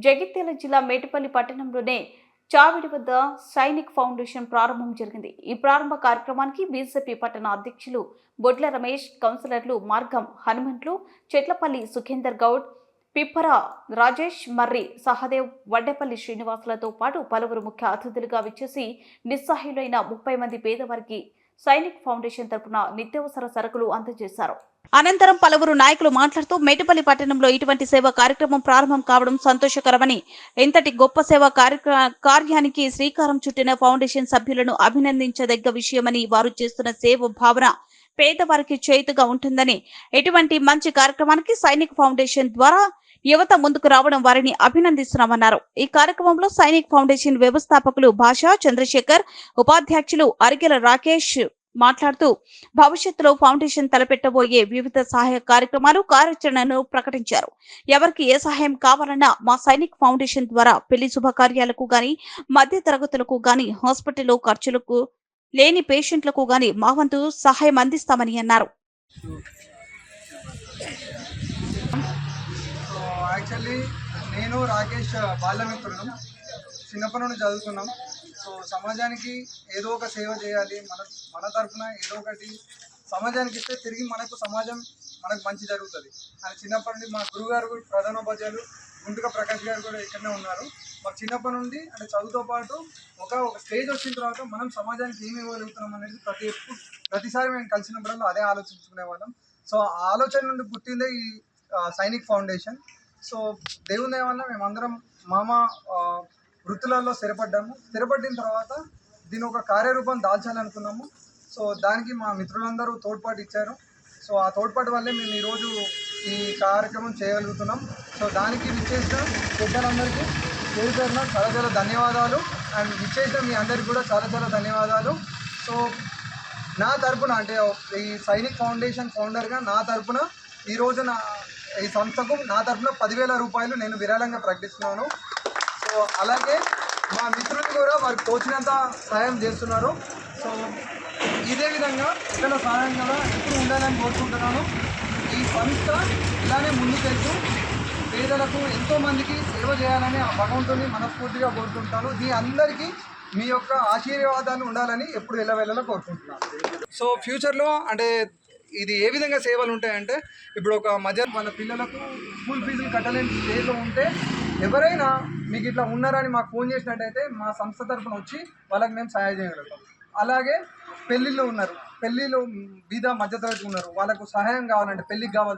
జగిత్యాల జిల్లా మేటిపల్లి పట్టణంలోనే చావిడి వద్ద సైనిక్ ఫౌండేషన్ ప్రారంభం జరిగింది. ఈ ప్రారంభ కార్యక్రమానికి బీజేపీ పట్టణ అధ్యక్షులు బొడ్ల రమేష్, కౌన్సిలర్లు మార్గం హనుమంట్లు, చెట్లపల్లి సుఖేందర్ గౌడ్, పిప్పర రాజేష్, మర్రి సహదేవ్, వడ్డేపల్లి శ్రీనివాసులతో పాటు పలువురు ముఖ్య అతిథులుగా విచ్చేసి నిస్సహాయులైన 30 మంది పేదవారికి సైనిక్ ఫౌండేషన్ తరపున నిత్యావసర సరుకులు అందజేశారు. అనంతరం పలువురు నాయకులు మాట్లాడుతూ మేటిపల్లి పట్టణంలో ఇటువంటి సేవా కార్యక్రమం ప్రారంభం కావడం సంతోషకరమని, ఇంతటి గొప్ప సేవా కార్యానికి శ్రీకారం చుట్టిన ఫౌండేషన్ సభ్యులను అభినందించదగ్గ విషయమని, వారు చేస్తున్న సేవ భావన పేదవారికి చేతుగా ఉంటుందని, ఇటువంటి మంచి కార్యక్రమానికి సైనిక్ ఫౌండేషన్ ద్వారా యువత ముందుకు రావడం వారిని అభినందిస్తున్నామన్నారు. ఈ కార్యక్రమంలో సైనిక్ ఫౌండేషన్ వ్యవస్థాపకులు భాషా చంద్రశేఖర్, ఉపాధ్యక్షులు అరికెల రాకేష్ మాట్లాడుతూ భవిష్యత్తులో ఫౌండేషన్ తలపెట్టబోయే వివిధ సహాయ కార్యక్రమాలు, కార్యాచరణను ప్రకటించారు. ఎవరికి ఏ సహాయం కావాలన్నా మా సైనిక్ ఫౌండేషన్ ద్వారా పెళ్లి శుభకార్యాలకు గాని, మధ్య తరగతులకు గాని, హాస్పిటల్లో ఖర్చులకు లేని పేషెంట్లకు గాని మా వంతు సహాయం అందిస్తామని అన్నారు. యాక్చువల్లీ నేను రాకేష్ బాల్యమిత్రుడు, చిన్నప్పటి నుండి చదువుకున్నాం. సో సమాజానికి ఏదో ఒక సేవ చేయాలి, మన తరఫున ఏదో ఒకటి సమాజానికి ఇస్తే తిరిగి సమాజం మనకు మంచి జరుగుతుంది అని చిన్నప్పటి నుండి మా గురువుగారు, ప్రధానోపాధ్యాయులు గుంటుక ప్రకాష్ గారు కూడా ఇక్కడనే ఉన్నారు. మాకు చిన్నప్పటి నుండి అంటే చదువుతో పాటు ఒక స్టేజ్ వచ్చిన తర్వాత మనం సమాజానికి ఏమి ఇవ్వగలుగుతున్నాం అనేది ప్రతిసారి మేము కలిసినప్పుడల్లా అదే ఆలోచించుకునే వాళ్ళం. సో ఆ ఆలోచన నుండి పుట్టిందే ఈ సైనిక్ ఫౌండేషన్. సో దేవుని వల్ల మేమందరం వృత్తులలో స్థిరపడిన తర్వాత దీని ఒక కార్యరూపం దాల్చాలనుకున్నాము. సో దానికి మా మిత్రులందరూ తోడ్పాటు ఇచ్చారు. సో ఆ తోడ్పాటు వల్లే మేము ఈరోజు ఈ కార్యక్రమం చేయగలుగుతున్నాం. సో దానికి విచ్చేసిన పెద్దలందరికీ పేరు పేరున చాలా చాలా ధన్యవాదాలు. అండ్ విచ్చేసిన మీ అందరికీ కూడా చాలా చాలా ధన్యవాదాలు. సో నా తరపున అంటే ఈ సైనిక్ ఫౌండేషన్ ఫౌండర్గా నా తరపున ఈరోజు ఈ సంస్థకు నా తరపున 10,000 రూపాయలు నేను విరాళంగా ప్రకటిస్తున్నాను. సో అలాగే మా మిత్రులు కూడా వారికి తోచినంత సహాయం చేస్తున్నారు. సో ఇదే విధంగా ఇక్కడ సహాయం కూడా ఎప్పుడు ఉండాలని కోరుకుంటున్నాను. ఈ సంస్థ ఇలానే ముందుకెళ్తూ పేదలకు ఎంతోమందికి సేవ చేయాలని ఆ భగవంతుని మనస్ఫూర్తిగా కోరుకుంటాను. మీ అందరికీ మీ యొక్క ఆశీర్వాదాలు ఉండాలని ఎప్పుడు ఎల్లవేళలా కోరుకుంటున్నాను. సో ఫ్యూచర్లో అంటే ఇది ఏ విధంగా సేవలు ఉంటాయంటే, ఇప్పుడు ఒక మన పిల్లలకు స్కూల్ ఫీజులు కట్టలేని స్టేజ్లో ఉంటే ఎవరైనా మీకు ఇట్లా ఉన్నారని మాకు ఫోన్ చేసినట్టయితే మా సంస్థ తరఫున వచ్చి వాళ్ళకి మేము సహాయం చేయగలుగుతాం. అలాగే పెళ్ళిళ్ళు బీద మధ్యతరగతి ఉన్నారు, వాళ్ళకు సహాయం కావాలంటే పెళ్ళికి కావాలి